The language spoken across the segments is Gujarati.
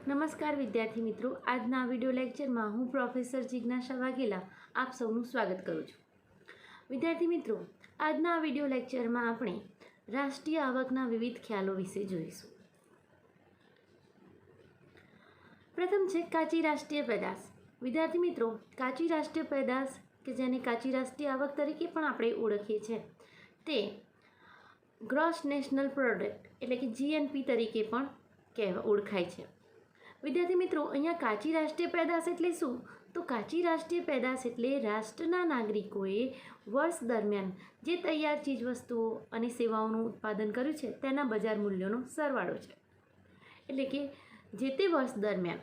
નમસ્કાર વિદ્યાર્થી મિત્રો, આજના વિડિયો લેક્ચરમાં હું પ્રોફેસર જિજ્ઞાસા વાઘેલા આપ સૌનું સ્વાગત કરું છું. વિદ્યાર્થી મિત્રો, આજના વિડિયો લેક્ચરમાં આપણે રાષ્ટ્રીય આવકના વિવિધ ખ્યાલો વિશે જોઈશું. પ્રથમ છે કાચી રાષ્ટ્રીય પેદાશ. વિદ્યાર્થી મિત્રો, કાચી રાષ્ટ્રીય પેદાશ કે જેને કાચી રાષ્ટ્રીય આવક તરીકે પણ આપણે ઓળખીએ છીએ, તે ગ્રોસ નેશનલ પ્રોડક્ટ એટલે કે જીએનપી તરીકે પણ ઓળખાય છે. વિદ્યાર્થી મિત્રો, અહીંયા કાચી રાષ્ટ્રીય પેદાશ એટલે શું? તો કાચી રાષ્ટ્રીય પેદાશ એટલે રાષ્ટ્રના નાગરિકોએ વર્ષ દરમિયાન જે તૈયાર ચીજવસ્તુઓ અને સેવાઓનું ઉત્પાદન કર્યું છે તેના બજાર મૂલ્યોનો સરવાળો છે. એટલે કે જે તે વર્ષ દરમિયાન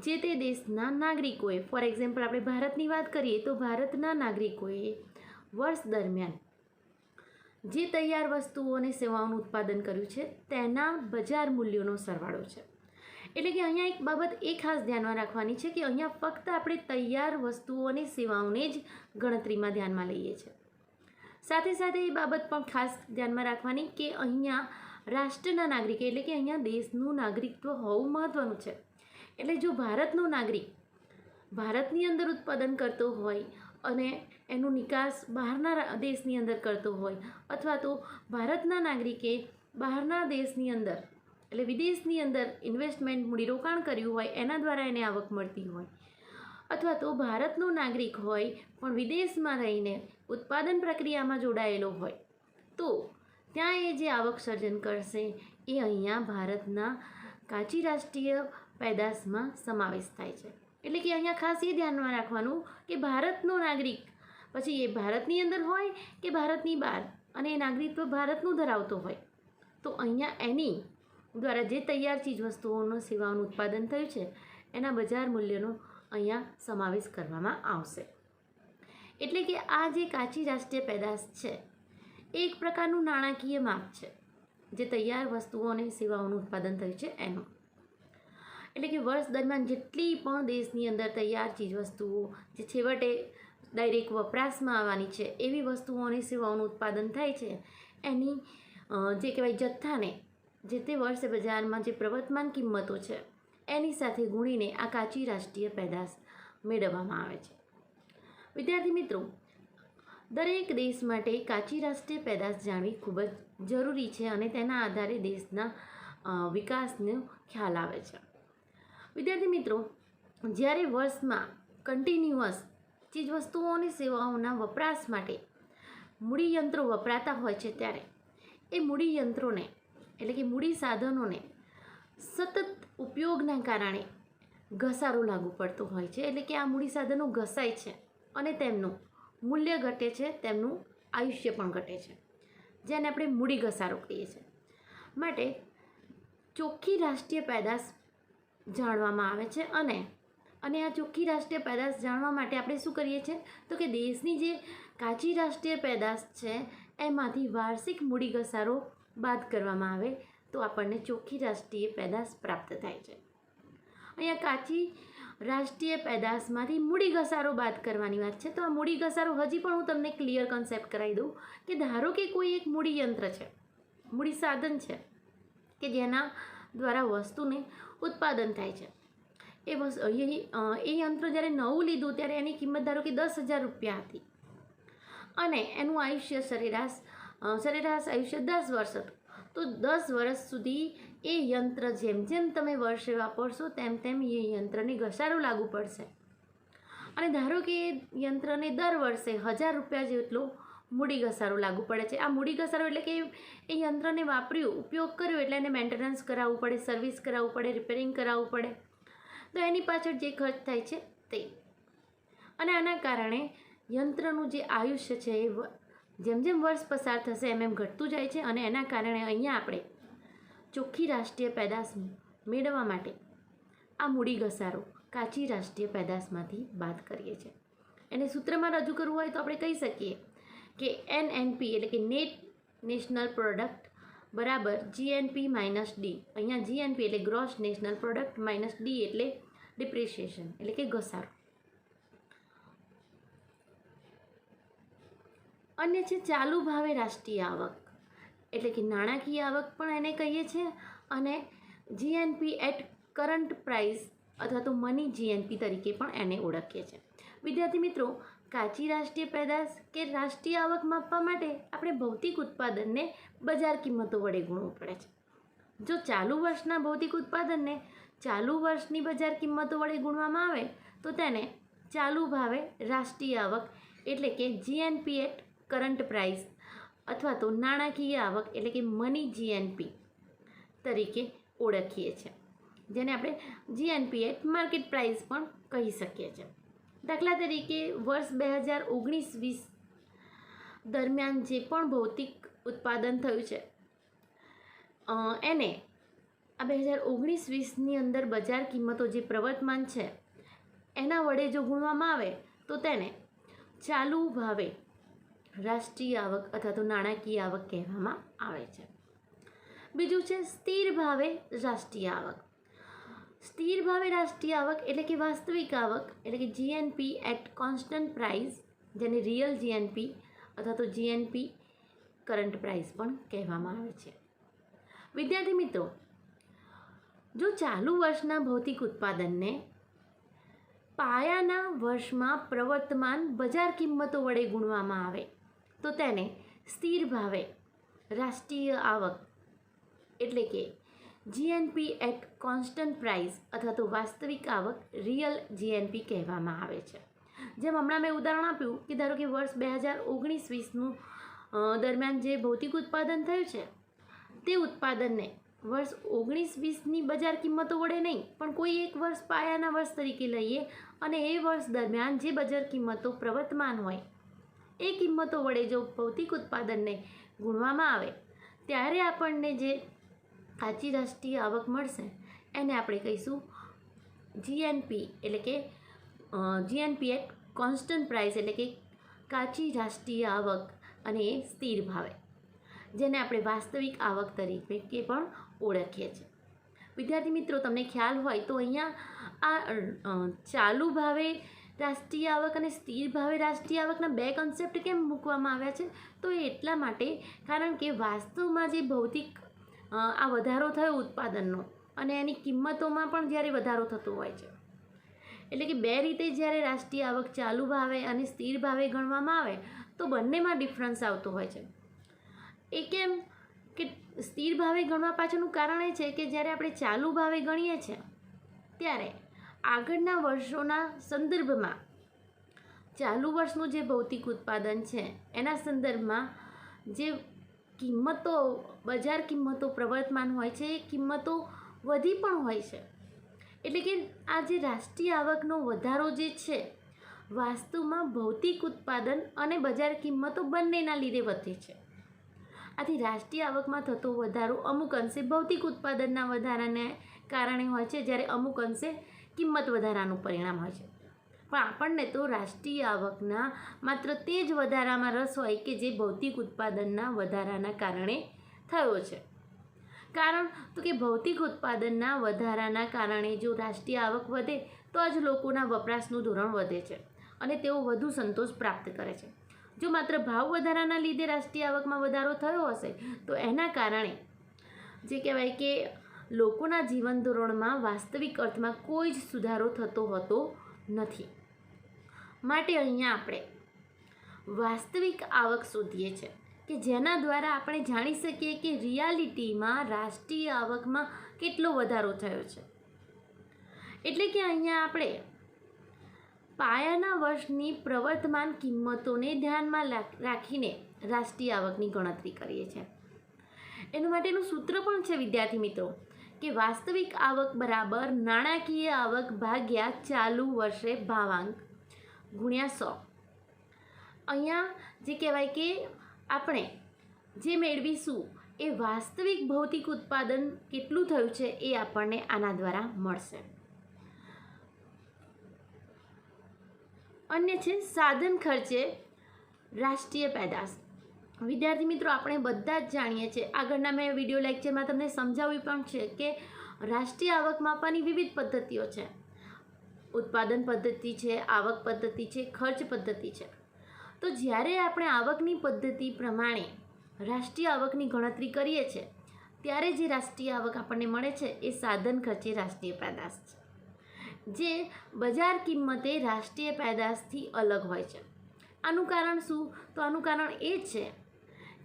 જે તે દેશના નાગરિકોએ, ફોર એક્ઝામ્પલ આપણે ભારતની વાત કરીએ તો ભારતના નાગરિકોએ વર્ષ દરમિયાન જે તૈયાર વસ્તુઓ અને સેવાઓનું ઉત્પાદન કર્યું છે તેના બજાર મૂલ્યોનો સરવાળો છે. એટલે કે અહીંયા એક બાબત એ ખાસ ધ્યાનમાં રાખવાની છે કે અહીંયા ફક્ત આપણે તૈયાર વસ્તુઓ અને સેવાઓને જ ગણતરીમાં ધ્યાનમાં લઈએ છીએ. સાથે સાથે એ બાબત પણ ખાસ ધ્યાનમાં રાખવાની કે અહીંયા રાષ્ટ્રના નાગરિક એટલે કે અહીંયા દેશનું નાગરિકત્વ હોવું મહત્ત્વનું છે. એટલે જો ભારતનો નાગરિક ભારતની અંદર ઉત્પાદન કરતો હોય અને એનો નિકાસ બહારના દેશની અંદર કરતો હોય, અથવા તો ભારતના નાગરિકે બહારના દેશની અંદર એટલે વિદેશની અંદર ઇન્વેસ્ટમેન્ટ મૂડીરોકાણ કર્યું હોય એના દ્વારા એને આવક મળતી હોય, અથવા તો ભારતનો નાગરિક હોય પણ વિદેશમાં રહીને ઉત્પાદન પ્રક્રિયામાં જોડાયેલો હોય, તો ત્યાં એ જે આવક સર્જન કરશે એ અહીંયા ભારતના કાચી રાષ્ટ્રીય પેદાશમાં સમાવેશ થાય છે. એટલે કે અહીંયા ખાસ એ ધ્યાનમાં રાખવાનું કે ભારતનો નાગરિક પછી એ ભારતની અંદર હોય કે ભારતની બહાર અને એ નાગરિકત્વ ભારતનું ધરાવતો હોય, તો અહીંયા એની દ્વારા જે તૈયાર ચીજવસ્તુઓનો સેવાઓનું ઉત્પાદન થયું છે એના બજાર મૂલ્યનો અહીંયા સમાવેશ કરવામાં આવશે. એટલે કે આ જે કાચી રાષ્ટ્રીય પેદાશ છે એ એક પ્રકારનું નાણાકીય માપ છે જે તૈયાર વસ્તુઓ અને સેવાઓનું ઉત્પાદન થયું છે એનું. એટલે કે વર્ષ દરમિયાન જેટલી પણ દેશની અંદર તૈયાર ચીજવસ્તુઓ જે છેવટે ડાયરેક્ટ વપરાશમાં આવવાની છે એવી વસ્તુઓ અને સેવાઓનું ઉત્પાદન થાય છે એની જે કહેવાય જથ્થાને જે તે વર્ષે બજારમાં જે પ્રવર્તમાન કિંમતો છે એની સાથે ગુણીને આ કાચી રાષ્ટ્રીય પેદાશ મેળવવામાં આવે છે. વિદ્યાર્થી મિત્રો, દરેક દેશ માટે કાચી રાષ્ટ્રીય પેદાશ જાણવી ખૂબ જ જરૂરી છે અને તેના આધારે દેશના વિકાસનો ખ્યાલ આવે છે. વિદ્યાર્થી મિત્રો, જ્યારે વર્ષમાં કન્ટિન્યુઅસ ચીજવસ્તુઓ અને સેવાઓના વપરાશ માટે મૂડી યંત્રો વપરાતા હોય છે ત્યારે એ મૂડી યંત્રોને એટલે કે મૂડી સાધનોને સતત ઉપયોગના કારણે ઘસારો લાગુ પડતો હોય છે. એટલે કે આ મૂડી સાધનો ઘસાય છે અને તેમનું મૂલ્ય ઘટે છે, તેમનું આયુષ્ય પણ ઘટે છે, જેને આપણે મૂડી ઘસારો કહીએ છીએ. માટે ચોખ્ખી રાષ્ટ્રીય પેદાશ જાણવામાં આવે છે અને આ ચોખ્ખી રાષ્ટ્રીય પેદાશ જાણવા માટે આપણે શું કરીએ છીએ તો કે દેશની જે કાચી રાષ્ટ્રીય પેદાશ છે એમાંથી વાર્ષિક મૂડી ઘસારો બાદ કરવામાં આવે તો આપણને ચોખ્ખી રાષ્ટ્રીય પેદાશ પ્રાપ્ત થાય છે. અહીંયા કાચી રાષ્ટ્રીય પેદાશમાંથી મૂડી ઘસારો બાદ કરવાની વાત છે. તો આ મૂડી ઘસારો હજી પણ હું તમને ક્લિયર કન્સેપ્ટ કરાવી દઉં કે ધારો કે કોઈ એક મૂડી યંત્ર છે, મૂડી સાધન છે કે જેના દ્વારા વસ્તુને ઉત્પાદન થાય છે. એ યંત્ર જ્યારે નવું લીધું ત્યારે એની કિંમત ધારો કે 10,000 રૂપિયા હતી અને એનું આયુષ્ય સરેરાશ આયુષ્ય 10 વર્ષ હતું. તો 10 વર્ષ સુધી એ યંત્ર જેમ જેમ તમે વર્ષે વાપરશો તેમ તેમ એ યંત્રને ઘસારો લાગુ પડશે અને ધારો કે એ યંત્રને દર વર્ષે 1,000 રૂપિયા જેટલો મૂડી ઘસારો લાગુ પડે છે. આ મૂડી ઘસારો એટલે કે એ યંત્રને વાપર્યું, ઉપયોગ કર્યો એટલે એને મેન્ટેનન્સ કરાવવું પડે, સર્વિસ કરાવવું પડે, રિપેરિંગ કરાવવું પડે. તો એની પાછળ જે ખર્ચ થાય છે તે, અને આના કારણે યંત્રનું જે આયુષ્ય છે એ જેમ જેમ વર્ષ પસાર થશે એમ એમ ઘટતું જાય છે અને એના કારણે અહીંયા આપણે ચોખ્ખી રાષ્ટ્રીય પેદાશ મેળવવા માટે આ મૂડી ઘસારો કાચી રાષ્ટ્રીય પેદાશમાંથી બાદ કરીએ છીએ. એને સૂત્રમાં રજૂ કરવું હોય તો આપણે કહી શકીએ કે NNP એટલે કે નેટ નેશનલ પ્રોડક્ટ બરાબર GNP માઇનસ D. અહીંયા GNP એટલે gross national product minus D એટલે ડિપ્રિસિએશન એટલે કે ઘસારો. અન્ય છે ચાલુ ભાવે રાષ્ટ્રીય આવક એટલે કે નાણાકીય આવક પણ એને કહીએ છીએ અને GNP એટ કરંટ પ્રાઇસ અથવા તો મની જીએનપી તરીકે પણ એને ઓળખીએ છીએ. વિદ્યાર્થી મિત્રો, કાચી રાષ્ટ્રીય પેદાશ કે રાષ્ટ્રીય આવક માપવા માટે આપણે ભૌતિક ઉત્પાદનને બજાર કિંમતો વડે ગુણવું પડે છે. જો ચાલુ વર્ષના ભૌતિક ઉત્પાદનને ચાલુ વર્ષની બજાર કિંમતો વડે ગુણવામાં આવે તો તેને ચાલુ ભાવે રાષ્ટ્રીય આવક એટલે કે જીએનપી એટ કરંટ પ્રાઇસ અથવા તો નાણાકીય આવક એટલે કે મની જીએનપી તરીકે ઓળખીએ છીએ, જેને આપણે જીએનપી એટ માર્કેટ પ્રાઇસ પણ કહી શકીએ છીએ. દાખલા તરીકે વર્ષ 2019-20 દરમિયાન જે પણ ભૌતિક ઉત્પાદન થયું છે એને આ 2019-20ની અંદર બજાર કિંમતો જે પ્રવર્તમાન છે એના વડે જો ગુણવામાં આવે તો તેને ચાલુ ભાવે રાષ્ટ્રીય આવક અથવા તો નાણાકીય આવક કહેવામાં આવે છે. બીજું છે સ્થિર ભાવે રાષ્ટ્રીય આવક. સ્થિર ભાવે રાષ્ટ્રીય આવક એટલે કે વાસ્તવિક આવક એટલે કે જીએનપી એટ કોન્સ્ટન્ટ પ્રાઇસ, જેને રિયલ જીએનપી અથવા તો જીએનપી કરંટ પ્રાઇસ પણ કહેવામાં આવે છે. વિદ્યાર્થી મિત્રો, જો ચાલુ વર્ષના ભૌતિક ઉત્પાદનને પાયાના વર્ષમાં પ્રવર્તમાન બજાર કિંમતો વડે ગુણવામાં આવે તો તેને સ્થિર ભાવે રાષ્ટ્રીય આવક એટલે કે જીએનપી એટ કોન્સ્ટન્ટ પ્રાઇસ અથવા તો વાસ્તવિક આવક રિયલ જીએનપી કહેવામાં આવે છે. જેમ હમણાં મેં ઉદાહરણ આપ્યું કે ધારો કે વર્ષ 2019-20નું દરમિયાન જે ભૌતિક ઉત્પાદન થયું છે તે ઉત્પાદનને વર્ષ 19-20ની બજાર કિંમતો વડે નહીં પણ કોઈ એક વર્ષ પાયાના વર્ષ તરીકે લઈએ અને એ વર્ષ દરમિયાન જે બજાર કિંમતો પ્રવર્તમાન હોય એ કિંમતો વડે જો ભૌતિક ઉત્પાદનને ગુણવામાં આવે ત્યારે આપણને જે કાચી રાષ્ટ્રીય આવક મળશે એને આપણે કહીશું જીએનપી એટલે કે જીએનપી એટ કોન્સ્ટન્ટ પ્રાઇસ એટલે કે કાચી રાષ્ટ્રીય આવક અને એ સ્થિર ભાવે, જેને આપણે વાસ્તવિક આવક તરીકે પણ ઓળખીએ છીએ. વિદ્યાર્થી મિત્રો, તમને ખ્યાલ હોય તો અહીંયા આ ચાલુ ભાવે રાષ્ટ્રીય આવક અને સ્થિર ભાવે રાષ્ટ્રીય આવકના બે કન્સેપ્ટ કેમ મૂકવામાં આવ્યા છે? તો એ એટલા માટે કારણ કે વાસ્તવમાં જે ભૌતિક આ વધારો થયો ઉત્પાદનનો અને એની કિંમતોમાં પણ જ્યારે વધારો થતો હોય છે, એટલે કે બે રીતે જ્યારે રાષ્ટ્રીય આવક ચાલુ ભાવે અને સ્થિર ભાવે ગણવામાં આવે તો બંનેમાં ડિફરન્સ આવતો હોય છે. એ કેમ કે સ્થિર ભાવે ગણવા પાછળનું કારણ એ છે કે જ્યારે આપણે ચાલુ ભાવે ગણીએ છીએ ત્યારે આગળના વર્ષોના સંદર્ભમાં ચાલુ વર્ષનું જે ભૌતિક ઉત્પાદન છે એના સંદર્ભમાં જે કિંમતો બજાર કિંમતો પ્રવર્તમાન હોય છે એ કિંમતો વધી પણ હોય છે. એટલે કે આ જે રાષ્ટ્રીય આવકનો વધારો જે છે વાસ્તવમાં ભૌતિક ઉત્પાદન અને બજાર કિંમતો બંનેના લીધે વધે છે. આથી રાષ્ટ્રીય આવકમાં થતો વધારો અમુક અંશે ભૌતિક ઉત્પાદનના વધારાને કારણે હોય છે, જ્યારે અમુક અંશે કિંમત વધારાનું પરિણામ હોય છે. પણ આપણને તો રાષ્ટ્રીય આવકના માત્ર તે જ વધારામાં રસ હોય કે જે ભૌતિક ઉત્પાદનના વધારાના કારણે થયો છે. કારણ તો કે ભૌતિક ઉત્પાદનના વધારાના કારણે જો રાષ્ટ્રીય આવક વધે તો જ લોકોના વપરાશનું ધોરણ વધે છે અને તેઓ વધુ સંતોષ પ્રાપ્ત કરે છે. જો માત્ર ભાવ વધારાના લીધે રાષ્ટ્રીય આવકમાં વધારો થયો હશે તો એના કારણે જે કહેવાય કે લોકોના જીવન ધોરણમાં વાસ્તવિક અર્થમાં કોઈ જ સુધારો થતો હોતો નથી. માટે અહીંયા આપણે વાસ્તવિક આવક શોધીએ છીએ કે જેના દ્વારા આપણે જાણી શકીએ કે રિયાલિટીમાં રાષ્ટ્રીય આવકમાં કેટલો વધારો થયો છે. એટલે કે અહીંયા આપણે પાયાના વર્ષની પ્રવર્તમાન કિંમતોને ધ્યાનમાં રાખીને રાષ્ટ્રીય આવકની ગણતરી કરીએ છીએ. એના માટેનું સૂત્ર પણ છે વિદ્યાર્થી મિત્રો કે વાસ્તવિક આવક બરાબર નાણાકીય આવક ભાગ્યા ચાલુ વર્ષે ભાવાંક ગુણ્યા 100. અહીંયા જે કહેવાય કે આપણે જે મેળવીશું એ વાસ્તવિક ભૌતિક ઉત્પાદન કેટલું થયું છે એ આપણને આના દ્વારા મળશે. અન્ય છે સાધન ખર્ચે રાષ્ટ્રીય પેદાશ. વિદ્યાર્થી મિત્રો, આપણે બધા જ જાણીએ છીએ, આગળના મેં વિડીયો લેક્ચરમાં તમને સમજાવ્યું પણ છે કે રાષ્ટ્રીય આવક માપવાની વિવિધ પદ્ધતિઓ છે. ઉત્પાદન પદ્ધતિ છે, આવક પદ્ધતિ છે, ખર્ચ પદ્ધતિ છે. તો જ્યારે આપણે આવકની પદ્ધતિ પ્રમાણે રાષ્ટ્રીય આવકની ગણતરી કરીએ છીએ ત્યારે જે રાષ્ટ્રીય આવક આપણને મળે છે એ સાધન ખર્ચે રાષ્ટ્રીય પેદાશ છે, જે બજાર કિંમતે રાષ્ટ્રીય પેદાશથી અલગ હોય છે. આનું કારણ શું? તો આનું કારણ એ છે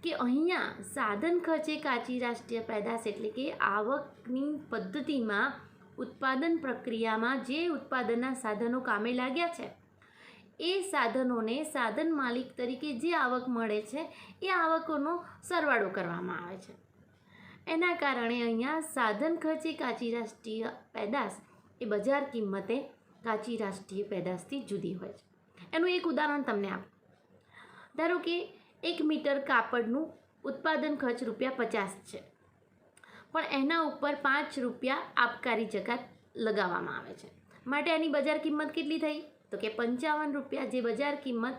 કે અહીંયા સાધન ખર્ચે કાચી રાષ્ટ્રીય પેદાશ એટલે કે આવકની પદ્ધતિમાં ઉત્પાદન પ્રક્રિયામાં જે ઉત્પાદનના સાધનો કામે લાગ્યા છે એ સાધનોને સાધન માલિક તરીકે જે આવક મળે છે એ આવકોનો સરવાળો કરવામાં આવે છે. એના કારણે અહીંયા સાધન ખર્ચે કાચી રાષ્ટ્રીય પેદાશ એ બજાર કિંમતે કાચી રાષ્ટ્રીય પેદાશથી જુદી હોય છે. એનું એક ઉદાહરણ તમને આપું. ધારો કે 1 મીટર કાપડનું ઉત્પાદન ખર્ચ ₹50 છે, પણ એના ઉપર ₹5 આબકારી જકાત લગાવવામાં આવે છે. માટે આની બજાર કિંમત કેટલી થઈ? તો કે ₹55 જે બજાર કિંમત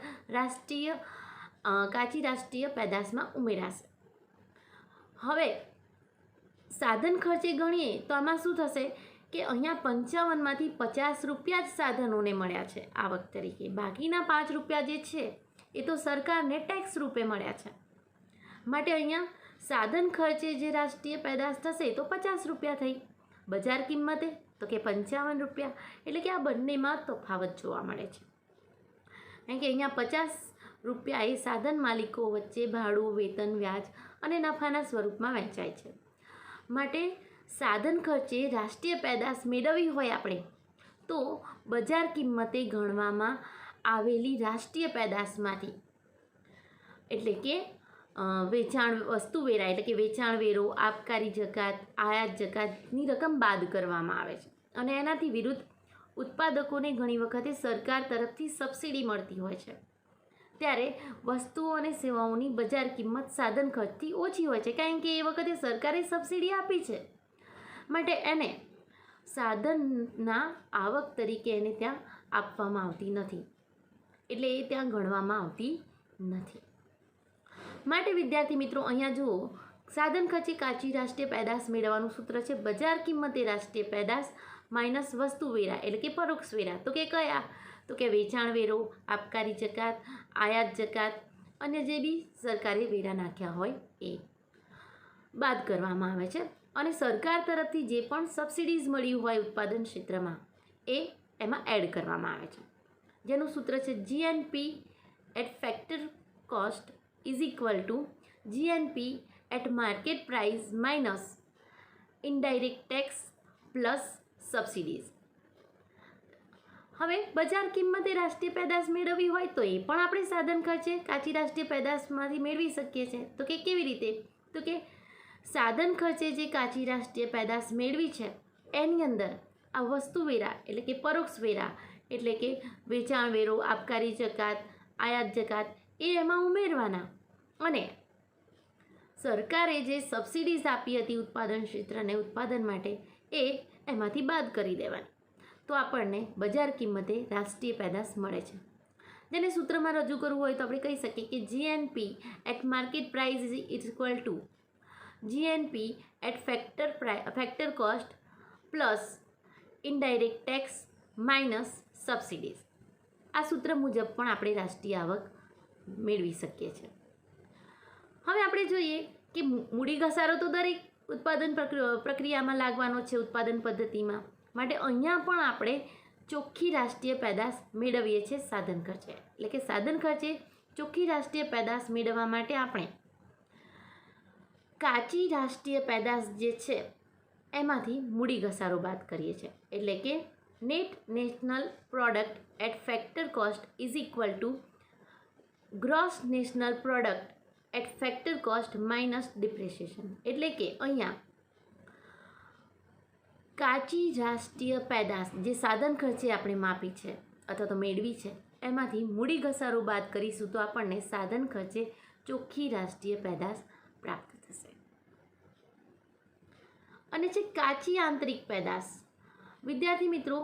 કાચી રાષ્ટ્રીય પેદાશમાં ઉમેરાશે. હવે સાધન ખર્ચે ગણીએ તો આમાં શું થશે કે અહીંયા 55માંથી ₹50 જ સાધનોને મળ્યા છે આવક તરીકે. બાકીના ₹5 જે છે એ તો સરકારને ટેક્સ રૂપે મળ્યા છે. માટે અહીંયા સાધન ખર્ચે જે રાષ્ટ્રીય પેદાશ થશે તો ₹50 થઈ. બજાર કિંમતે તો કે ₹55. એટલે કે આ બંનેમાં તફાવત જોવા મળે છે. કારણ કે અહીંયા ₹50 એ સાધન માલિકો વચ્ચે ભાડું, વેતન, વ્યાજ અને નફાના સ્વરૂપમાં વહેંચાય છે. માટે સાધન ખર્ચે રાષ્ટ્રીય પેદાશ મેળવવી હોય આપણે તો બજાર કિંમતે ગણવામાં આવેલી રાષ્ટ્રીય પેદાશમાંથી એટલે કે વસ્તુવેરા એટલે કે વેચાણ વેરો, આબકારી જકાત, આયાત જકાતની રકમ બાદ કરવામાં આવે છે. અને એનાથી વિરુદ્ધ ઉત્પાદકોને ઘણી વખતે સરકાર તરફથી સબસિડી મળતી હોય છે, ત્યારે વસ્તુઓ અને સેવાઓની બજાર કિંમત સાધન ખર્ચથી ઓછી હોય છે, કારણ કે એ વખતે સરકારે સબસિડી આપી છે. માટે એને સાધનના આવક તરીકે એને ત્યાં આપવામાં આવતી નથી, એટલે એ ત્યાં ગણવામાં આવતી નથી. માટે વિદ્યાર્થી મિત્રો અહીંયા જુઓ, સાધન ખર્ચે કાચી રાષ્ટ્રીય પેદાશ મેળવવાનું સૂત્ર છે બજાર કિંમતે રાષ્ટ્રીય પેદાશ માઇનસ વસ્તુવેરા એટલે કે પરોક્ષ વેરા. તો કે કયા? તો કે વેચાણ વેરો, આબકારી જકાત, આયાત જકાત અને જે બી સરકારે વેરા નાખ્યા હોય એ બાદ કરવામાં આવે છે. અને સરકાર તરફથી જે પણ સબસિડીઝ મળ્યું હોય ઉત્પાદન ક્ષેત્રમાં એ એમાં એડ કરવામાં આવે છે, જેનું સૂત્ર છે GNP at factor cost is equal to GNP at market price minus indirect tax plus subsidies. હવે બજાર કિંમતે રાષ્ટ્રીય પેદાશ મેળવવી હોય તો એ પણ આપણે સાધન ખર્ચે કાચી રાષ્ટ્રીય પેદાશમાંથી મેળવી શકીએ છીએ. તો કે કેવી રીતે? તો કે સાધન ખર્ચે જે કાચી રાષ્ટ્રીય પેદાશ મેળવી છે એની અંદર આ વસ્તુવેરા એટલે કે પરોક્ષ વેરા એટલે કે વેચાણ વેરો, આબકારી જકાત, આયાત જકાત એ એમાં ઉમેરવાના અને સરકારે જે સબસિડીઝ આપી હતી ઉત્પાદન ક્ષેત્રને ઉત્પાદન માટે એ એમાંથી બાદ કરી દેવાની. તો આપણને બજાર કિંમતે રાષ્ટ્રીય પેદાશ મળે છે. જેને સૂત્રમાં રજૂ કરવું હોય તો આપણે કહી શકીએ કે GNP at market price is equal to GNP at factor cost plus indirect tax minus subsidies. આ સૂત્ર મુજબ પણ આપણે રાષ્ટ્રીય આવક મેળવી શકીએ છીએ. હવે આપણે જોઈએ કે મૂડી ઘસારો તો દરેક ઉત્પાદન પ્રક્રિયામાં લાગવાનો છે ઉત્પાદન પદ્ધતિમાં. માટે અહીંયા પણ આપણે ચોખ્ખી રાષ્ટ્રીય પેદાશ મેળવીએ છીએ સાધન ખર્ચે. એટલે કે સાધન ખર્ચે ચોખ્ખી રાષ્ટ્રીય પેદાશ મેળવવા માટે આપણે કાચી રાષ્ટ્રીય પેદાશ જે છે એમાંથી મૂડી ઘસારો બાદ કરીએ છીએ. એટલે કે net national product at factor cost is equal to gross national product at factor cost minus depreciation. એટલે કે અહીંયા કાચી રાષ્ટ્રીય પેદાશ જે સાધન ખર્ચે આપણે માપી છે અથવા તો મેળવી છે એમાંથી મૂડી ઘસારો બાદ કરીશું તો આપણને સાધન ખર્ચે ચોખ્ખી રાષ્ટ્રીય પેદાશ પ્રાપ્ત થશે. અને છે કાચી આંતરિક પેદાશ. વિદ્યાર્થી મિત્રો,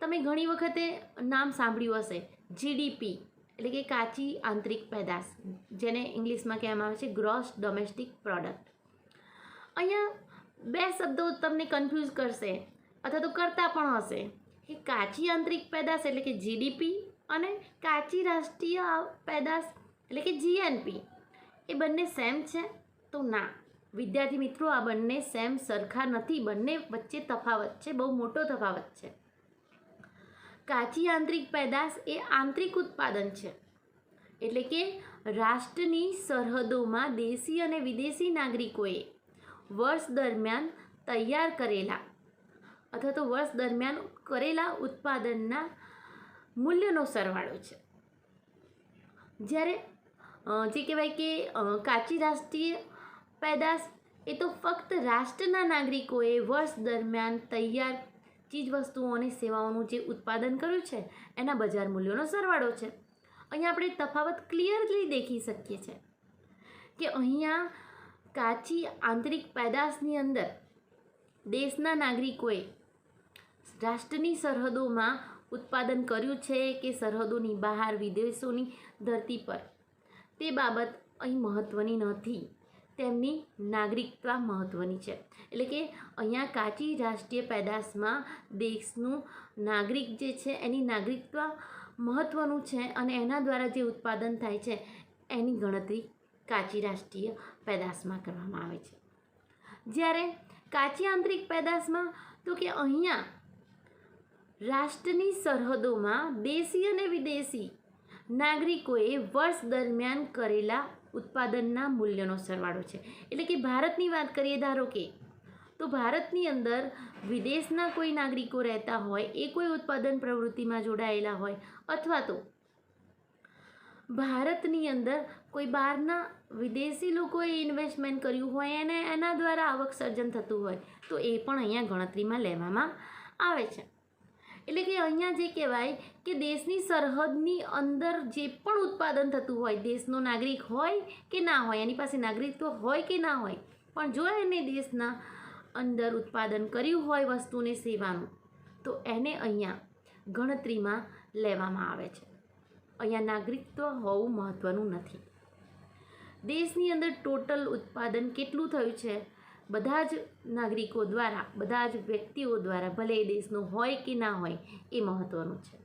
તમે ઘણી વખતે નામ સાંભળ્યું હશે GDP એટલે કે કાચી આંતરિક પેદાશ, જેને ઇંગ્લિશમાં કહેવામાં આવે છે ગ્રોસ ડોમેસ્ટિક પ્રોડક્ટ. અહીંયા બે શબ્દો તમને કન્ફ્યુઝ કરશે અથવા તો કરતા પણ હશે કે કાચી આંતરિક પેદાશ એટલે કે GDP અને કાચી રાષ્ટ્રીય પેદાશ એટલે કે GNP એ બંને સેમ છે? તો ના, વિદ્યાર્થી મિત્રો, આ બંને સેમ સરખા નથી, બંને વચ્ચે તફાવત છે, બહુ મોટો તફાવત છે. કાચી આંતરિક પેદાશ એ આંતરિક ઉત્પાદન છે, એટલે કે રાષ્ટ્રની સરહદોમાં દેશી અને વિદેશી નાગરિકોએ વર્ષ દરમિયાન તૈયાર કરેલા અથવા તો વર્ષ દરમિયાન કરેલા ઉત્પાદનના મૂલ્યનો સરવાળો છે. જ્યારે જે કહેવાય કે કાચી રાષ્ટ્રીય પેદાશ એ તો ફક્ત રાષ્ટ્રના નાગરિકોએ વર્ષ દરમિયાન તૈયાર ચીજવસ્તુઓ અને સેવાઓનું જે ઉત્પાદન કર્યું છે એના બજાર મૂલ્યોનો સરવાળો છે. અહીંયા આપણે તફાવત ક્લિયરલી દેખી શકીએ છીએ કે અહીંયા કાચી આંતરિક પેદાશની અંદર દેશના નાગરિકોએ રાષ્ટ્રની સરહદોમાં ઉત્પાદન કર્યું છે કે સરહદોની બહાર વિદેશોની ધરતી પર, તે બાબત અહીં મહત્ત્વની નથી, તેમની નાગરિકતા મહત્ત્વની છે. એટલે કે અહીંયા કાચી રાષ્ટ્રીય પેદાશમાં દેશનું નાગરિક જે છે એની નાગરિકતા મહત્ત્વનું છે અને એના દ્વારા જે ઉત્પાદન થાય છે એની ગણતરી કાચી રાષ્ટ્રીય પેદાશમાં કરવામાં આવે છે. જ્યારે કાચી આંતરિક પેદાશમાં તો કે અહીંયા રાષ્ટ્રની સરહદોમાં દેશી અને વિદેશી નાગરિકોએ વર્ષ દરમિયાન કરેલા ઉત્પાદનના મૂલ્યનો સરવાળો છે. એટલે કે ભારતની વાત કરીએ, ધારો કે તો ભારતની અંદર વિદેશના કોઈ નાગરિકો રહેતા હોય, એ કોઈ ઉત્પાદન પ્રવૃત્તિમાં જોડાયેલા હોય, અથવા તો ભારતની અંદર કોઈ બહારના વિદેશી લોકોએ ઇન્વેસ્ટમેન્ટ કર્યું હોય અને એના દ્વારા આવક સર્જન થતું હોય, તો એ પણ અહીંયા ગણતરીમાં લેવામાં આવે છે. એટલે કે અહીંયા જે કહેવાય કે દેશની સરહદની અંદર જે પણ ઉત્પાદન થતું હોય, દેશનો નાગરિક હોય કે ના હોય, એની પાસે નાગરિકત્વ હોય કે ના હોય, પણ જો એને દેશના અંદર ઉત્પાદન કર્યું હોય વસ્તુને સેવાનું, તો એને અહીંયા ગણતરીમાં લેવામાં આવે છે. અહીંયા નાગરિકત્વ હોવું મહત્ત્વનું નથી. દેશની અંદર ટોટલ ઉત્પાદન કેટલું થયું છે બધા જ નાગરિકો દ્વારા, બધા જ વ્યક્તિઓ દ્વારા, ભલે એ દેશનો હોય કે ના હોય, એ મહત્ત્વનું છે.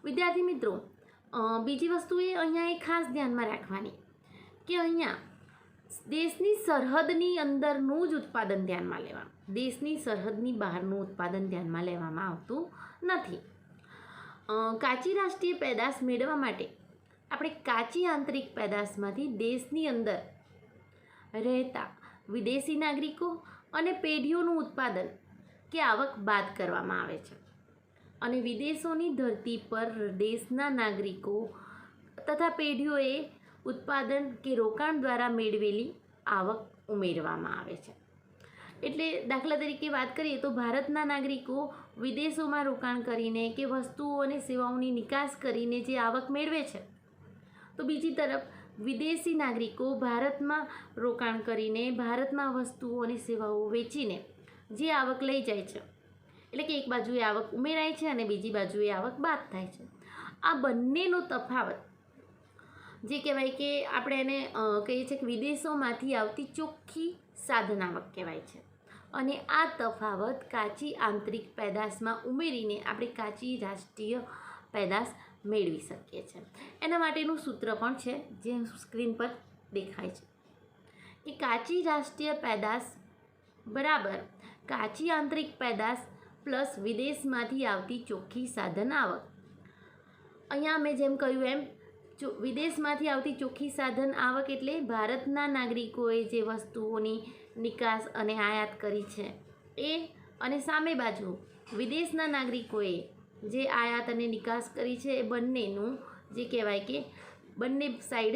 વિદ્યાર્થી મિત્રો, બીજી વસ્તુ એ અહીંયા એ ખાસ ધ્યાનમાં રાખવાની કે અહીંયા દેશની સરહદની અંદરનું જ ઉત્પાદન ધ્યાનમાં લેવાનું, દેશની સરહદની બહારનું ઉત્પાદન ધ્યાનમાં લેવામાં આવતું નથી. કાચી રાષ્ટ્રીય પેદાશ મેળવવા માટે આપણે કાચી આંતરિક પેદાશમાંથી દેશની અંદર રહેતા વિદેશી નાગરિકો અને પેઢીઓનું ઉત્પાદન કે આવક બાદ કરવામાં આવે છે અને વિદેશોની ધરતી પર દેશના નાગરિકો તથા પેઢીઓએ ઉત્પાદન કે રોકાણ દ્વારા મેળવેલી આવક ઉમેરવામાં આવે છે. એટલે દાખલા તરીકે વાત કરીએ તો ભારતના નાગરિકો વિદેશોમાં રોકાણ કરીને કે વસ્તુઓ અને સેવાઓની નિકાસ કરીને જે આવક મેળવે છે, તો બીજી તરફ વિદેશી નાગરિકો ભારતમાં રોકાણ કરીને ભારતમાં વસ્તુઓ અને સેવાઓ વેચીને જે આવક લઈ જાય છે, એટલે કે એક બાજુએ આવક ઉમેરાય છે અને બીજી બાજુએ આવક બાદ થાય છે. આ બંનેનો તફાવત જે કહેવાય કે આપણે એને કહીએ છીએ કે વિદેશોમાંથી આવતી ચોખ્ખી સાધન આવક કહેવાય છે, અને આ તફાવત કાચી આંતરિક પેદાશમાં ઉમેરીને આપણે કાચી રાષ્ટ્રીય પેદાશ મેળવી શકીએ છીએ. એના માટેનું સૂત્ર પણ છે જે સ્ક્રીન પર દેખાય છે કે કાચી રાષ્ટ્રીય પેદાશ બરાબર કાચી આંતરિક પેદાશ પ્લસ વિદેશમાંથી આવતી ચોખ્ખી સાધન આવક. અહીંયા મેં જેમ કહ્યું એમ વિદેશમાંથી આવતી ચોખ્ખી સાધન આવક એટલે ભારતના નાગરિકોએ જે વસ્તુઓની નિકાસ અને આયાત કરી છે એ, અને સામે બાજુ વિદેશના નાગરિકોએ જે આયાત અને નિકાસ કરી છે, એ બંનેનું જે કહેવાય કે બંને સાઈડ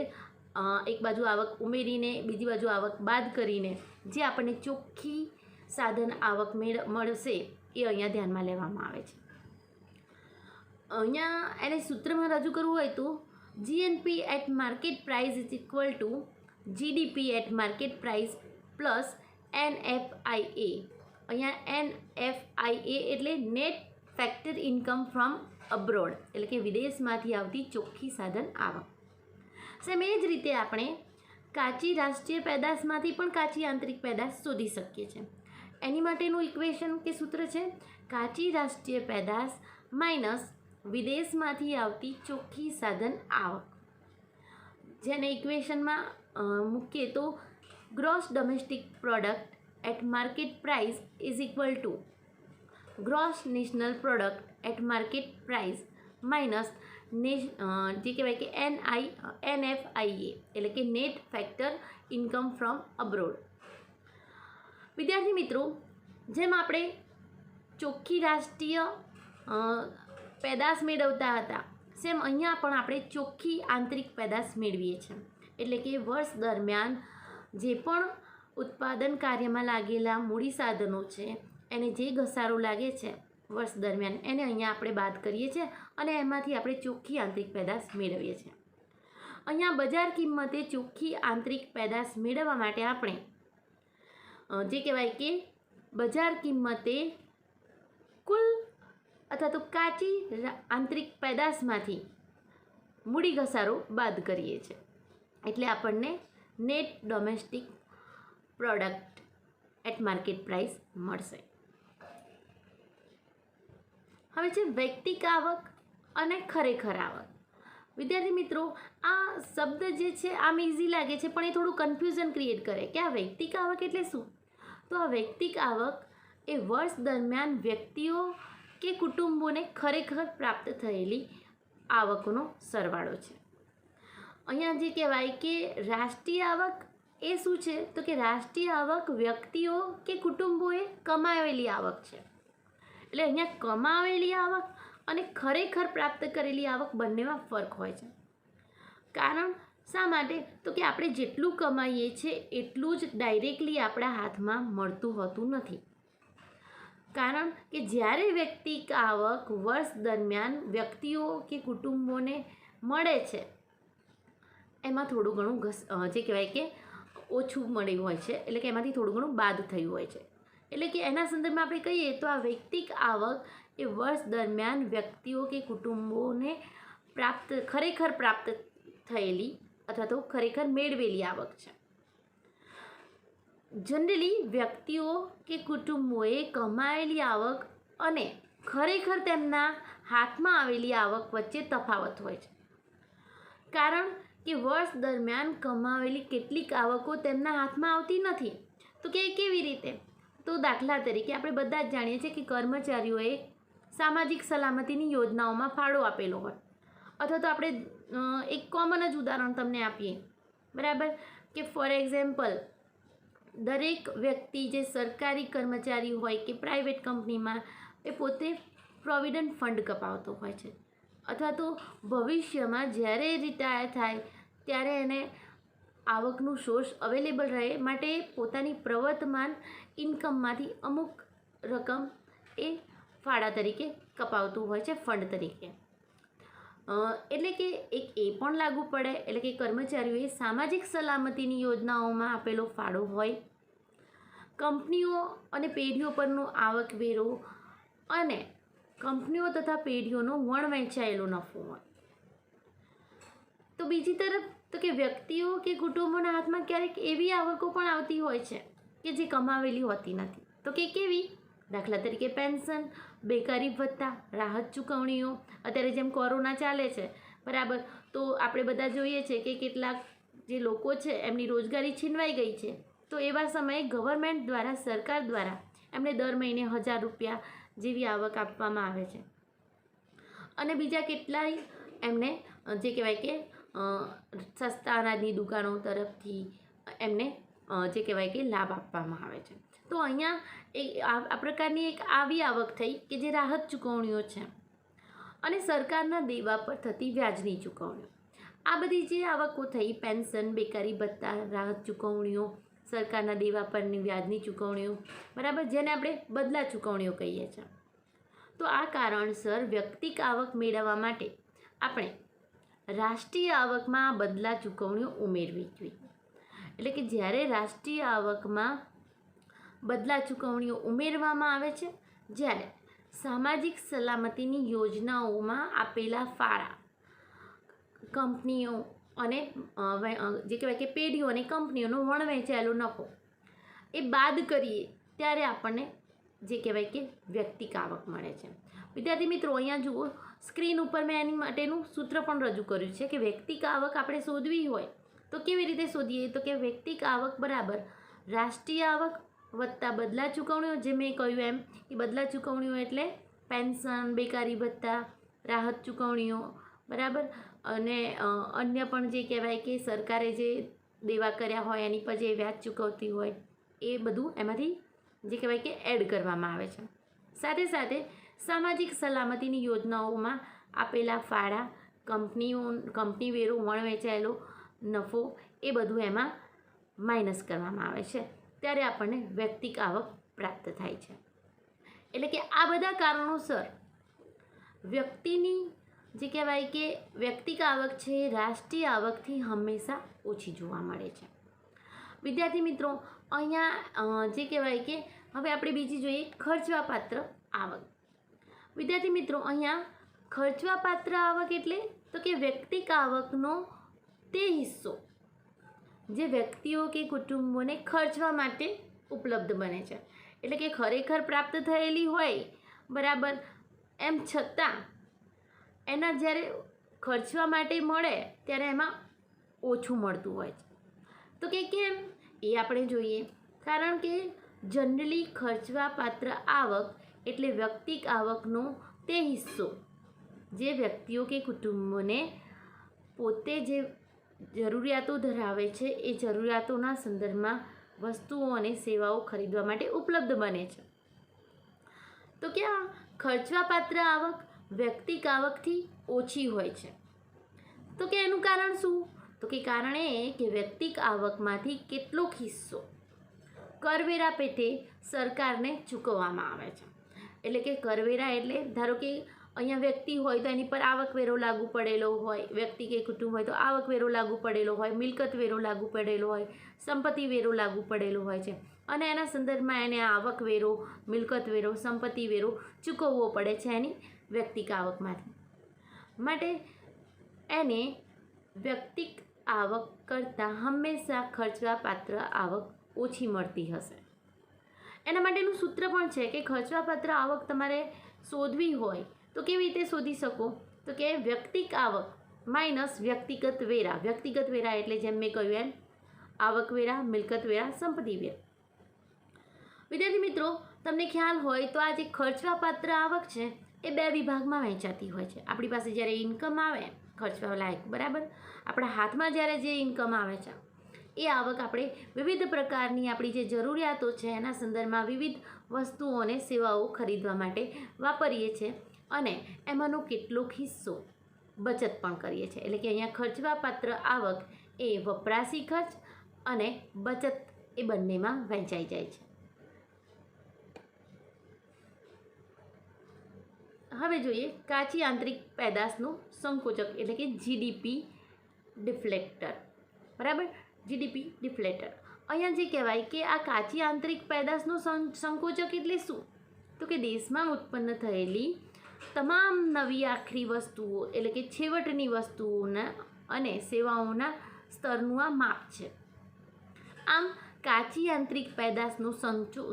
એક બાજુ આવક ઉમેરીને બીજી બાજુ આવક બાદ કરીને જે આપણને ચોખ્ખી સાધન આવક મળશે એ અહીંયા ધ્યાનમાં લેવામાં આવે છે. અહીંયા એને સૂત્રમાં રજૂ કરવું હોય તો GNP at market price is equal to GDP at market price plus NFIA. અહીંયા NFIA એટલે net factor income from abroad, એટલે કે વિદેશમાંથી આવતી ચોખ્ખી સાધન આવક. સેમ એ જ રીતે આપણે કાચી રાષ્ટ્રીય પેદાશમાંથી પણ કાચી આંતરિક પેદાશ શોધી શકીએ છીએ. એની માટેનું ઇક્વેશન કે સૂત્ર છે કાચી રાષ્ટ્રીય પેદાશ માઇનસ વિદેશમાંથી આવતી ચોખ્ખી સાધન આવક, જેને ઇક્વેશનમાં મૂકીએ તો gross domestic product at market price is equal to gross national product at market price minus જે કહેવાય કે NFIA એટલે કે net factor income from abroad. વિદ્યાર્થી મિત્રો, જેમ આપણે ચોખ્ખી રાષ્ટ્રીય પેદાશ મેળવતા હતા, સેમ અહીંયા પણ આપણે ચોખ્ખી આંતરિક પેદાશ મેળવીએ છીએ. એટલે કે વર્ષ દરમિયાન જે પણ ઉત્પાદન કાર્યમાં લાગેલા મૂડી સાધનો છે એને જે ઘસારો લાગે છે વર્ષ દરમિયાન એને અહીંયા આપણે બાદ કરીએ છીએ અને એમાંથી આપણે ચોખ્ખી આંતરિક પેદાશ મેળવીએ છીએ. અહીંયા બજાર કિંમતે ચોખ્ખી આંતરિક પેદાશ મેળવવા માટે આપણે જે કહેવાય કે બજાર કિંમતે કુલ અથવા તો કાચી આંતરિક પેદાશમાંથી મૂડી ઘસારો બાદ કરીએ છીએ. એટલે આપણને net domestic product at market price મળશે. હવે છે વૈયક્તિક આવક અને ખરેખર આવક. વિદ્યાર્થી મિત્રો, આ શબ્દ જે છે આમ ઇઝી લાગે છે પણ એ થોડું કન્ફ્યુઝન ક્રિએટ કરે કે આ વૈયક્તિક આવક એટલે શું. તો આ વૈયક્તિક આવક એ વર્ષ દરમિયાન વ્યક્તિઓ કે કુટુંબોને ખરેખર પ્રાપ્ત થયેલી આવકનો સરવાળો છે. અહીંયા જે કહેવાય કે રાષ્ટ્રીય આવક એ શું છે, તો કે રાષ્ટ્રીય આવક વ્યક્તિઓ કે કુટુંબોએ કમાવેલી આવક છે. એટલે અહીંયા કમાવેલી આવક અને ખરેખર પ્રાપ્ત કરેલી આવક બંનેમાં ફરક હોય છે. કારણ શા માટે, તો કે આપણે જેટલું કમાઈએ છીએ એટલું જ ડાયરેક્ટલી આપણા હાથમાં મળતું હોતું નથી. કારણ કે જ્યારે વ્યક્તિક આવક વર્ષ દરમિયાન વ્યક્તિઓ કે કુટુંબોને મળે છે એમાં થોડું ઘણું જે કહેવાય કે ઓછું મળ્યું હોય છે, એટલે કે એમાંથી થોડું ઘણું બાદ થયું હોય છે. એટલે કે એના સંદર્ભમાં આપણે કહીએ તો આ વૈયક્તિક આવક એ વર્ષ દરમિયાન વ્યક્તિઓ કે કુટુંબોને ખરેખર પ્રાપ્ત થયેલી અથવા તો ખરેખર મેળવેલી આવક છે. જનરલી વ્યક્તિઓ કે કુટુંબોએ કમાયેલી આવક અને ખરેખર તેમના હાથમાં આવેલી આવક વચ્ચે તફાવત હોય છે. કારણ કે વર્ષ દરમિયાન કમાવેલી કેટલીક આવકો તેમના હાથમાં આવતી નથી. તો કે કેવી રીતે, તો દાખલા તરીકે આપણે બધા જ જાણીએ છીએ કે કર્મચારીઓએ સામાજિક સલામતીની યોજનાઓમાં ફાળો આપેલો હોય, અથવા તો આપણે એક કોમન જ ઉદાહરણ તમને આપીએ, બરાબર, કે ફોર એક્ઝામ્પલ દરેક વ્યક્તિ જે સરકારી કર્મચારી હોય કે પ્રાઇવેટ કંપનીમાં એ પોતે પ્રોવિડન્ટ ફંડ કપાવતો હોય છે, અથવા તો ભવિષ્યમાં જ્યારે રિટાયર થાય ત્યારે એને આવકનું સોર્સ અવેલેબલ રહે માટે પોતાની પ્રવર્તમાન ઇન્કમમાંથી અમુક રકમ એ ફાળા તરીકે કપાવતું હોય છે, ફંડ તરીકે. એટલે કે એક એ પણ લાગુ પડે, એટલે કે કર્મચારીઓએ સામાજિક સલામતીની યોજનાઓમાં આપેલો ફાળો હોય, કંપનીઓ અને પેઢીઓ પરનો આવકવેરો અને કંપનીઓ તથા પેઢીઓનો વહેંચાયેલો નફો હોય. તો બીજી તરફ તો કે વ્યક્તિઓ કે કુટુંબોના હાથમાં ક્યારેક એવી આવકો પણ આવતી હોય છે કે જે કમાવેલી હોતી નથી. તો કે કેવી, દાખલા તરીકે પેન્શન, બેકારી ભથ્થા, રાહત ચૂકવણીઓ. અત્યારે જેમ કોરોના ચાલે છે, બરાબર, તો આપણે બધા જોઈએ છે કે કેટલાક જે લોકો છે એમની રોજગારી છીનવાઈ ગઈ છે. તો એવા સમયે ગવર્મેન્ટ દ્વારા, સરકાર દ્વારા એમને દર મહિને 1000 રૂપિયા જેવી આવક આપવામાં આવે છે. અને બીજા કેટલાય એમને જે કહેવાય કે સસ્તા અનાજની દુકાનો તરફથી એમને જે કહેવાય કે લાભ આપવામાં આવે છે. તો અહીંયા આ પ્રકારની એક આવી આવક થઈ કે જે રાહત ચૂકવણીઓ છે અને સરકારના દેવા પર થતી વ્યાજની ચૂકવણીઓ. આ બધી જે આવકો થઈ, પેન્શન, બેકારી ભથ્થા, રાહત ચૂકવણીઓ, સરકારના દેવા પરની વ્યાજની ચૂકવણીઓ, બરાબર, જેને આપણે બદલા ચૂકવણીઓ કહીએ છીએ. તો આ કારણસર વ્યક્તિક આવક મેળવવા માટે આપણે રાષ્ટ્રીય આવકમાં બદલા ચૂકવણીઓ ઉમેરવી જોઈએ. એટલે કે જ્યારે રાષ્ટ્રીય આવકમાં બદલા ચૂકવણીઓ ઉમેરવામાં આવે છે, જ્યારે સામાજિક સલામતીની યોજનાઓમાં આપેલા ફાળા કંપનીઓ અને જે કહેવાય કે પેઢીઓ અને કંપનીઓનો વહેંચાયેલો નફો એ બાદ કરીએ ત્યારે આપણને જે કહેવાય કે વ્યક્તિક આવક મળે છે. વિદ્યાર્થી મિત્રો, અહીંયા જુઓ, સ્ક્રીન ઉપર મેં એની માટેનું સૂત્ર પણ રજૂ કર્યું છે કે વ્યક્તિક આવક આપણે શોધવી હોય તો તો કેવી રીતે શોધીએ? તો કે વ્યક્તિક આવક બરાબર રાષ્ટ્રીય આવક વત્તા બદલા ચૂકવણીઓ, જે મેં કહ્યું એમ કે બદલા ચૂકવણીઓ એટલે પેન્શન, બેકારી ભત્તા, રાહત ચૂકવણીઓ, બરાબર, અને અન્ય પણ જે કહેવાય કે સરકારે જે દેવા કર્યા હોય એની પર જે વ્યાજ ચૂકવતી હોય એ બધું એમાંથી જે કહેવાય કે એડ કરવામાં આવે છે. સાથે સાથે સામાજિક સલામતીની યોજનાઓમાં આપેલા ફાળા, કંપની વેરો, વણવેચાયેલો નફો એ બધું એમાં માઇનસ કરવામાં આવે છે, ત્યારે આપણને વ્યક્તિક આવક પ્રાપ્ત થાય છે. એટલે કે આ બધા કારણોસર વ્યક્તિની જે કહેવાય કે વ્યક્તિક આવક છે એ રાષ્ટ્રીય આવકથી હંમેશા ઓછી જોવા મળે છે. વિદ્યાર્થી મિત્રો, અહીંયા જે કહેવાય કે હવે આપણે બીજી જોઈએ ખર્ચવાપાત્ર આવક. વિદ્યાર્થી મિત્રો, અહીંયા ખર્ચવાપાત્ર આવક એટલે તો કે વ્યક્તિક આવકનો તે હિસ્સો જે વ્યક્તિઓ કે કુટુંબોને ખર્ચવા માટે ઉપલબ્ધ બને છે. એટલે કે ખરેખર પ્રાપ્ત થયેલી હોય, બરાબર, એમ છતાં એના જ્યારે ખર્ચવા માટે મળે ત્યારે એમાં ઓછું મળતું હોય છે. તો કે કેમ એ આપણે જોઈએ. કારણ કે જનરલી ખર્ચવાપાત્ર આવક એટલે વ્યક્તિક આવકનો તે હિસ્સો જે વ્યક્તિઓ કે કુટુંબોને પોતે જે જરૂરિયાતો ધરાવે છે એ જરૂરિયાતોના સંદર્ભમાં વસ્તુઓ અને સેવાઓ ખરીદવા માટે ઉપલબ્ધ બને છે. તો કે આ ખર્ચવાપાત્ર આવક વ્યક્તિક આવકથી ઓછી હોય છે. તો કે એનું કારણ શું? તો કે કારણ એ કે વ્યક્તિક આવકમાંથી કેટલોક હિસ્સો કરવેરા પેટે સરકારને ચૂકવવામાં આવે છે. એટલે કે કરવેરા એટલે ધારો કે અહીંયા વ્યક્તિ હોય તો એની પર આવકવેરો લાગુ પડેલો હોય, વ્યક્તિ કે કુટુંબ હોય તો આવકવેરો લાગુ પડેલો હોય, મિલકત વેરો લાગુ પડેલો હોય, સંપત્તિ વેરો લાગુ પડેલો હોય છે, અને એના સંદર્ભમાં એને આવકવેરો, મિલકત વેરો, સંપત્તિ વેરો ચૂકવવો પડે છે એની વ્યક્તિક આવકમાંથી. માટે એને વ્યક્તિક આવક કરતાં હંમેશા ખર્ચવાપાત્ર આવક ઓછી મળતી હશે. એના માટેનું સૂત્ર પણ છે કે ખર્ચવાપાત્ર આવક તમારે શોધવી હોય તો કેવી રીતે શોધી શકો? તો કે વ્યક્તિક આવક માઇનસ વ્યક્તિગત વેરા. વ્યક્તિગત વેરા એટલે જેમ મેં કહ્યું એમ આવકવેરા, મિલકત વેરા, સંપત્તિ વેરા. વિદ્યાર્થી મિત્રો, તમને ખ્યાલ હોય તો આ જે ખર્ચવાપાત્ર આવક છે એ બે વિભાગમાં વહેંચાતી હોય છે. આપણી પાસે જ્યારે ઇન્કમ આવે ખર્ચવા લાયક, બરાબર, આપણા હાથમાં જ્યારે જે ઇન્કમ આવે છે એ આવક આપણે વિવિધ પ્રકારની આપણી જે જરૂરિયાતો છે એના સંદર્ભમાં વિવિધ વસ્તુઓ અને સેવાઓ ખરીદવા માટે વાપરીએ છીએ, અને એમાંનો કેટલોક હિસ્સો બચત પણ કરીએ છીએ. એટલે કે અહીંયા ખર્ચવાપાત્ર આવક એ વપરાશી ખર્ચ અને બચત એ બંનેમાં વહેંચાઈ જાય છે. હવે જોઈએ કાચી આંતરિક પેદાશનું સંકોચક એટલે કે જીડીપી ડિફ્લેક્ટર, બરાબર, જીડીપી ડિફ્લેટર. અહીંયા જે કહેવાય કે આ કાચી આંતરિક પેદાશનું સંકોચક એટલે શું? તો કે દેશમાં ઉત્પન્ન થયેલી તમામ નવી આખરી વસ્તુઓ એટલે કે છેવટની વસ્તુઓના અને સેવાઓના સ્તરનું આ માપ છે. આમ કાચી આંતરિક પેદાશનું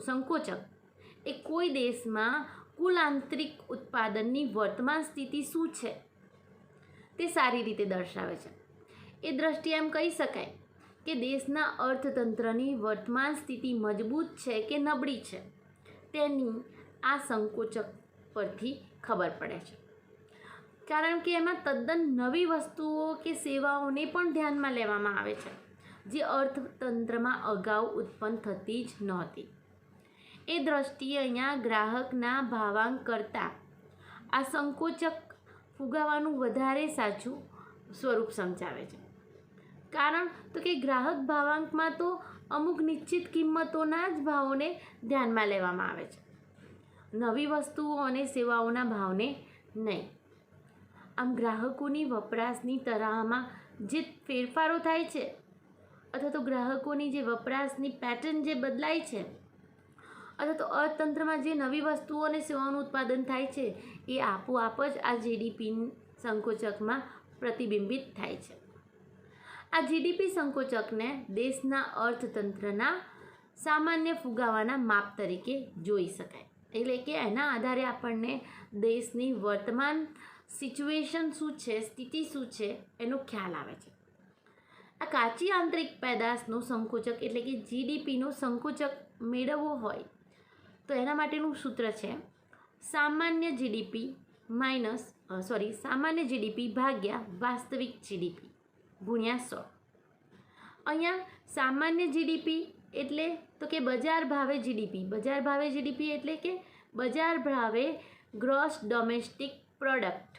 સંકોચક એ કોઈ દેશમાં કુલ આંતરિક ઉત્પાદનની વર્તમાન સ્થિતિ શું છે તે સારી રીતે દર્શાવે છે. એ દ્રષ્ટિએ એમ કહી શકાય કે દેશના અર્થતંત્રની વર્તમાન સ્થિતિ મજબૂત છે કે નબળી છે તેની આ સંકોચક પરથી ખબર પડે છે. કારણ કે એમાં તદ્દન નવી વસ્તુઓ કે સેવાઓને પણ ધ્યાનમાં લેવામાં આવે છે જે અર્થતંત્રમાં અગાઉ ઉત્પન્ન થતી જ નહોતી. એ દ્રષ્ટિએ અહીંયા ગ્રાહકના ભાવાંક કરતાં આ સંકોચક ફુગાવાનું વધારે સાચું સ્વરૂપ સમજાવે છે. કારણ તો કે ગ્રાહક ભાવાંકમાં તો અમુક નિશ્ચિત કિંમતોના જ ભાવોને ધ્યાનમાં લેવામાં આવે છે, નવી વસ્તુઓ અને સેવાઓના ભાવને નહીં. આમ ગ્રાહકોની વપરાશની તરાહમાં જે ફેરફારો થાય છે અથવા તો ગ્રાહકોની જે વપરાશની પેટર્ન જે બદલાય છે અથવા તો અર્થતંત્રમાં જે નવી વસ્તુઓ અને સેવાઓનું ઉત્પાદન થાય છે એ આપોઆપ જ આ જીડીપી સંકોચકમાં પ્રતિબિંબિત થાય છે. આ જીડીપી સંકોચકને દેશના અર્થતંત્રના સામાન્ય ફુગાવાના માપ તરીકે જોઈ શકાય. એટલે કે એના આધારે આપણને દેશની વર્તમાન સિચ્યુએશન શું છે, સ્થિતિ શું છે એનો ખ્યાલ આવે છે. આ કાચી આંતરિક પેદાશનો સંકોચક એટલે કે જીડીપીનો સંકોચક મેળવવો હોય તો એના માટેનું સૂત્ર છે સામાન્ય જીડીપી ભાગ્યા વાસ્તવિક જીડીપી ગુણ્યા 100. અહીંયા સામાન્ય જીડીપી એટલે તો કે બજાર ભાવે જીડીપી એટલે કે બજાર ભાવે ગ્રોસ ડોમેસ્ટિક પ્રોડક્ટ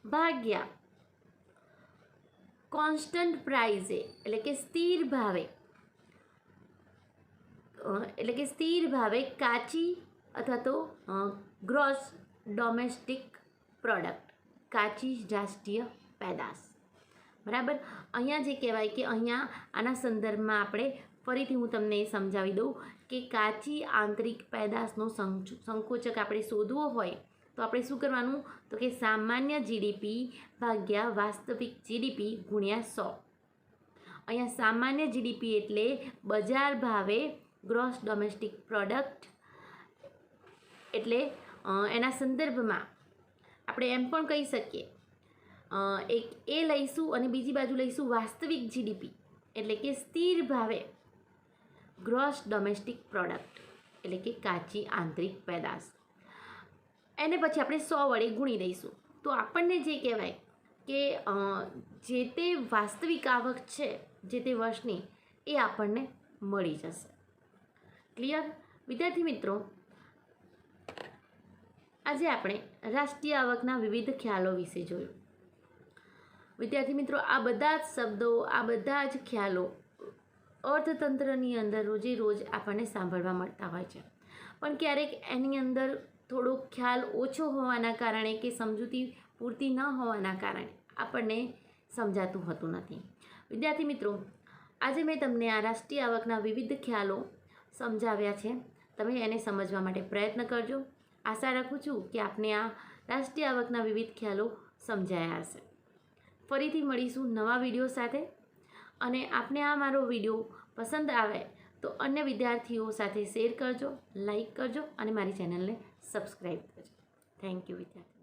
ભાગ્યા કોન્સ્ટન્ટ પ્રાઇઝે એટલે કે સ્થિર ભાવે કાચી અથવા તો ગ્રોસ ડોમેસ્ટિક પ્રોડક્ટ કાચી રાષ્ટ્રીય પેદાશ. બરાબર. અહીંયા જે કહેવાય કે અહીંયા આના સંદર્ભમાં આપણે ફરીથી હું તમને સમજાવી દઉં કે કાચી આંતરિક પેદાશનો સંકોચક આપણે શોધવો હોય તો આપણે શું કરવાનું તો કે સામાન્ય જીડીપી ભાગ્યા વાસ્તવિક જીડીપી ગુણ્યા 100. અહીંયા સામાન્ય જીડીપી એટલે બજાર ભાવે ગ્રોસ ડોમેસ્ટિક પ્રોડક્ટ એટલે એના સંદર્ભમાં આપણે એમ પણ કહી શકીએ એક એ લઈશું અને બીજી બાજુ લઈશું વાસ્તવિક જીડીપી એટલે કે સ્થિર ભાવે ગ્રોસ ડોમેસ્ટિક પ્રોડક્ટ એટલે કે કાચી આંતરિક પેદાશ. એને પછી આપણે 100 વડે ગુણી દઈશું તો આપણને જે કહેવાય કે જે તે વાસ્તવિક આવક છે જે તે વર્ષની એ આપણને મળી જશે. ક્લિયર વિદ્યાર્થી મિત્રો, આજે આપણે રાષ્ટ્રીય આવકના વિવિધ ખ્યાલો વિશે જોયું. વિદ્યાર્થી મિત્રો, આ બધા જ શબ્દો, આ બધા જ ખ્યાલો અર્થતંત્રની અંદર રોજે રોજ આપણને સાંભળવા મળતા હોય છે, પણ ક્યારેક એની અંદર થોડો ખ્યાલ ઓછો હોવાના કારણે કે સમજૂતી પૂરતી ન હોવાના કારણે આપણને સમજાતું હોતું નથી. વિદ્યાર્થી મિત્રો, આજે મેં તમને આ રાષ્ટ્રીય આવકના વિવિધ ખ્યાલો સમજાવ્યા છે. તમે એને સમજવા માટે પ્રયત્ન કરજો. આશા રાખું છું કે આપને આ રાષ્ટ્રીય આવકના વિવિધ ખ્યાલો સમજાયા હશે. ફરીથી મળીશું નવા વિડીયો સાથે. અને આપને આ મારો વિડીયો પસંદ આવે તો અન્ય વિદ્યાર્થીઓ સાથે શેર કરજો, લાઈક કરજો અને મારી ચેનલને સબસ્ક્રાઈબ કરજો. થેન્ક યુ વિદ્યાર્થી.